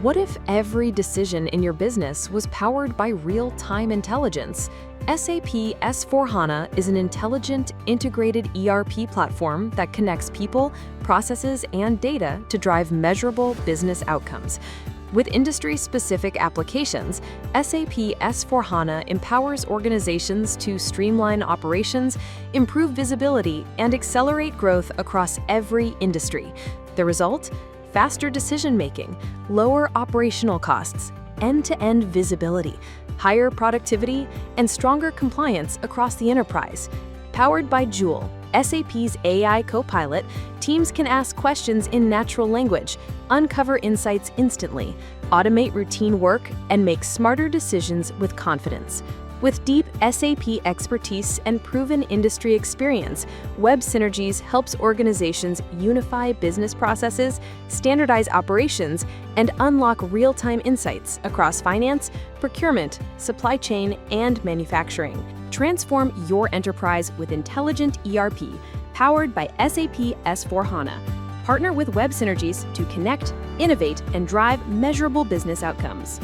What if every decision in your business was powered by real-time intelligence? SAP S/4HANA is an intelligent, integrated ERP platform that connects people, processes, and data to drive measurable business outcomes. With industry-specific applications, SAP S/4HANA empowers organizations to streamline operations, improve visibility, and accelerate growth across every industry. The result? Faster decision-making, lower operational costs, end-to-end visibility, higher productivity, and stronger compliance across the enterprise. Powered by Joule, SAP's AI Copilot, teams can ask questions in natural language, uncover insights instantly, automate routine work, and make smarter decisions with confidence. With deep SAP expertise and proven industry experience, Synergies helps organizations unify business processes, standardize operations, and unlock real-time insights across finance, procurement, supply chain, and manufacturing. Transform your enterprise with intelligent ERP, powered by SAP S/4HANA. Partner with Synergies to connect, innovate, and drive measurable business outcomes.